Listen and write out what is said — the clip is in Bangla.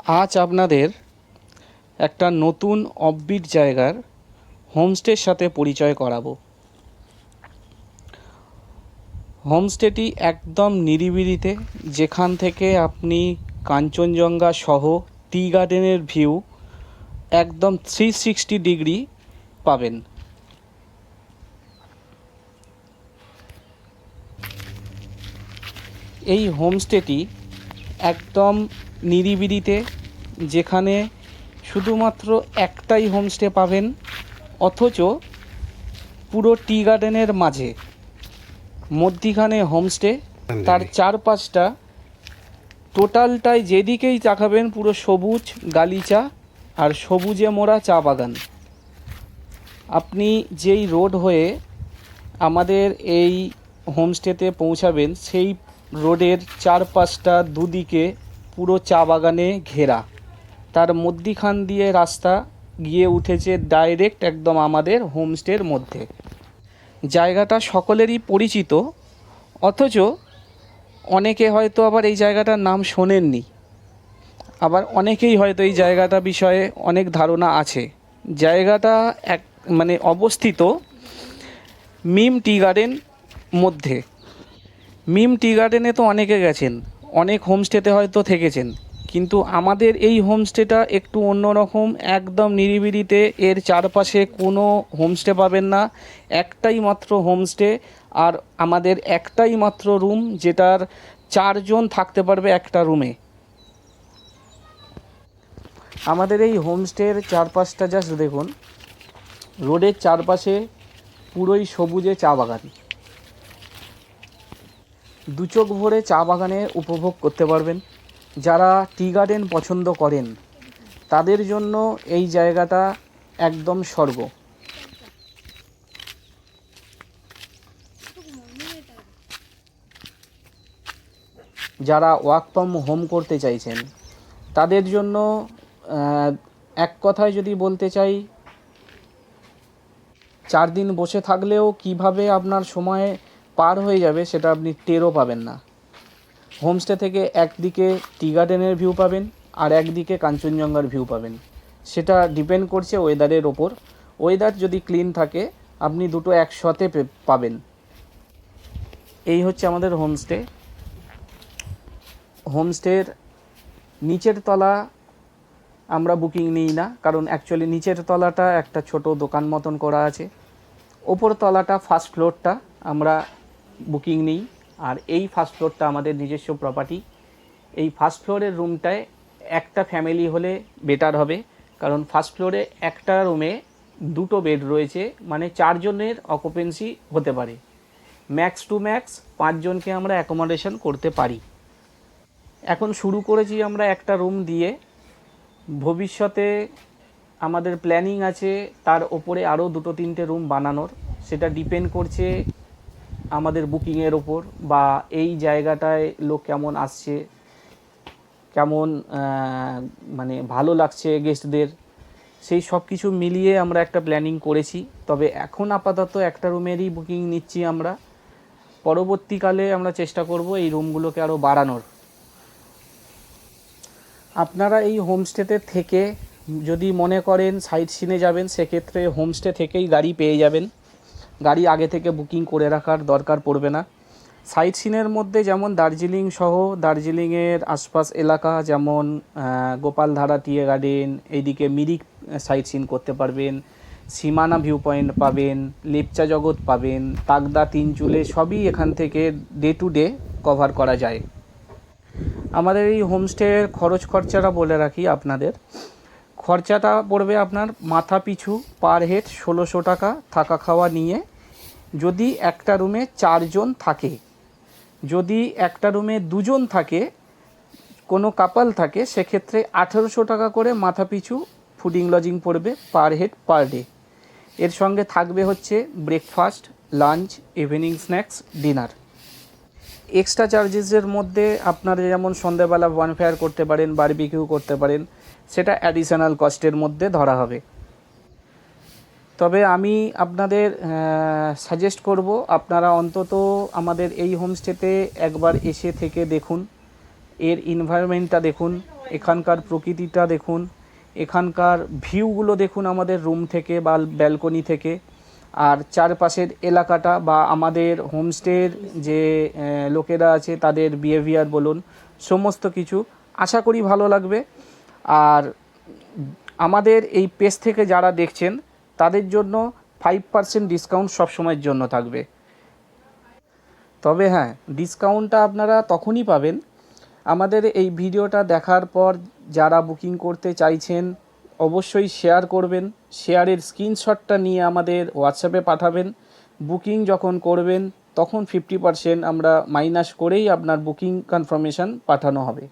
আজ আপনাদের একটা নতুন অফবিট জায়গার হোমস্টের সাথে পরিচয় করাবো। হোমস্টেটি একদম নিরিবিলিতে, যেখান থেকে আপনি কাঞ্চনজঙ্ঘা সহ টি গার্ডেনের ভিউ একদম 360 ডিগ্রি পাবেন। এই হোমস্টেটি একদম নিরিবিলিতে, যেখানে শুধুমাত্র একটাই হোমস্টে পাবেন, অথচ পুরো টি গার্ডেনের মাঝে মধ্যিখানে হোমস্টে, তার চারপাশটা টোটালটাই যেদিকেই তাকাবেন পুরো সবুজ গালিচা আর সবুজে মোড়া চা বাগান। আপনি যেই রোড হয়ে আমাদের এই হোমস্টেতে পৌঁছাবেন, সেই রোডের চারপাশটা দুদিকে পুরো চা বাগানে ঘেরা, তার মধ্যিখান দিয়ে রাস্তা গিয়ে উঠেছে ডাইরেক্ট একদম আমাদের হোমস্টের মধ্যে। জায়গাটা সকলেরই পরিচিত, অথচ অনেকে হয়তো আবার এই জায়গাটার নাম শোনেননি, আবার অনেকেই হয়তো এই জায়গাটা বিষয়ে অনেক ধারণা আছে। জায়গাটা অবস্থিত মিম টি গার্ডেন মধ্যে। মিম টি গার্ডেনে তো অনেকে গেছেন, অনেক হোমস্টেতে হয়তো থেকেছেন, কিন্তু আমাদের এই হোমস্টেটা একটু অন্যরকম, একদম নিরিবিলিতে। এর চারপাশে কোনো হোমস্টে পাবেন না, একটাই মাত্র হোমস্টে, আর আমাদের একটাই মাত্র রুম, যেটার 4 জন থাকতে পারবে একটা রুমে। আমাদের এই হোমস্টের চারপাশটা জাস্ট দেখুন, রোডের চারপাশে পুরোই সবুজে চা বাগান। দু চোখ ভরে চা বাগানে উপভোগ করতে পারবেন। যারা টি গার্ডেন পছন্দ করেন তাদের জন্য এই জায়গাটা একদম স্বর্গ। যারা ওয়ার্ক ফ্রম হোম করতে চাইছেন তাদের জন্য এক কথায় যদি বলতে চাই, 4 দিন বসে থাকলেও কিভাবে আপনার সময় পার হয়ে যাবে সেটা আপনি টেরও পাবেন না। হোমস্টে থেকে একদিকে টি গার্ডেনের ভিউ পাবেন আর একদিকে কাঞ্চনজঙ্ঘার ভিউ পাবেন। সেটা ডিপেন্ড করছে ওয়েদারের ওপর। ওয়েদার যদি ক্লিন থাকে আপনি দুটো একসাথে পাবেন। এই হচ্ছে আমাদের হোমস্টে। হোমস্টের নিচের তলা আমরা বুকিং নিই না, কারণ অ্যাকচুয়ালি নিচের তলাটা একটা ছোট দোকান মতন করা আছে। ওপর তলাটা ফার্স্ট ফ্লোরটা আমরা বুকিং নিই, আর এই ফার্স্ট ফ্লোরটা আমাদের নিজস্ব প্রপার্টি। এই ফার্স্ট ফ্লোরের রুমটায় একটা ফ্যামিলি হলে বেটার হবে, কারণ ফার্স্ট ফ্লোরে একটা রুমে 2টো বেড রয়েছে, মানে 4 জনের অকুপেন্সি হতে পারে। ম্যাক্স টু ম্যাক্স 5 জনকে আমরা অ্যাকোমোডেশন করতে পারি। এখন শুরু করেছি আমরা একটা রুম দিয়ে, ভবিষ্যতে আমাদের প্ল্যানিং আছে তার ওপরে আরও 2-3টে রুম বানানোর। সেটা ডিপেন্ড করছে আমাদের বুকিংয়ের ওপর, বা এই জায়গাটায় লোক কেমন আসছে, কেমন ভালো লাগছে গেস্টদের, সেই সব কিছু মিলিয়ে আমরা একটা প্ল্যানিং করেছি। তবে এখন আপাতত একটা রুমেরই বুকিং নিচ্ছি আমরা। পরবর্তীকালে আমরা চেষ্টা করব এই রুমগুলোকে আরও বাড়ানোর। আপনারা এই হোমস্টেতে থেকে যদি মনে করেন সাইট সিনে যাবেন, সেক্ষেত্রে হোমস্টে থেকেই গাড়ি পেয়ে যাবেন। গাড়ি আগে থেকে বুকিং করে রাখার দরকার পড়বে না। সাইট সিনের মধ্যে যেমন দার্জিলিং সহ দার্জিলিংয়ের আশপাশ এলাকা, যেমন গোপালধারা টি গার্ডেন, এইদিকে মিরিক সাইট সিন করতে পারবেন, সীমানা ভিউ পয়েন্ট পাবেন, লেপচা জগৎ পাবেন, তাগদা, তিনচুলে, সবই এখান থেকে ডে টু ডে কভার করা যায়। আমাদের এই হোমস্টের খরচাটা বলে রাখি আপনাদের। খরচাটা পড়বে আপনার মাথা পিছু পার হেড 1600 টাকা, থাকা খাওয়া নিয়ে। যদি একটা রুমে 4 জন থাকে, যদি একটা রুমে 2 জন থাকে, কোনো কাপল থাকে, সেক্ষেত্রে 1800 টাকা করে মাথা পিছু ফুডিং লজিং পড়বে পার হেড পার ডে। এর সঙ্গে থাকবে হচ্ছে breakfast, lunch, evening snacks, dinner. Extra চার্জেসের মধ্যে আপনারা যেমন সন্ধ্যেবেলা বনফায়ার করতে পারেন, বারবিকিউ করতে পারেন, সেটা অ্যাডিশনাল কস্টের মধ্যে ধরা হবে। তবে আমি আপনাদের সাজেস্ট করব, আপনারা অন্তত আমাদের এই হোমস্টেতে একবার এসে থেকে দেখুন, এর এনভায়রনমেন্টটা দেখুন, এখানকার প্রকৃতিটা দেখুন, এখানকার ভিউগুলো দেখুন আমাদের রুম থেকে বা ব্যালকনি থেকে, আর চারপাশের এলাকাটা বা আমাদের হোমস্টের যে লোকেরা আছে তাদের বিহেভিয়ার বলুন, সমস্ত কিছু আশা করি ভালো লাগবে। আর আমাদের এই পেজ থেকে যারা দেখছেন তাদের জন্য 5% ডিসকাউন্ট সবসময়ের জন্য থাকবে। তবে হ্যাঁ, ডিসকাউন্টটা আপনারা তখনই পাবেন আমাদের এই ভিডিওটা দেখার পর। যারা বুকিং করতে চাইছেন অবশ্যই শেয়ার করবেন, শেয়ারের স্ক্রিনশটটা নিয়ে আমাদের হোয়াটসঅ্যাপে পাঠাবেন। বুকিং যখন করবেন তখন 50% আমরা মাইনাস করেই আপনার বুকিং কনফার্মেশন পাঠানো হবে।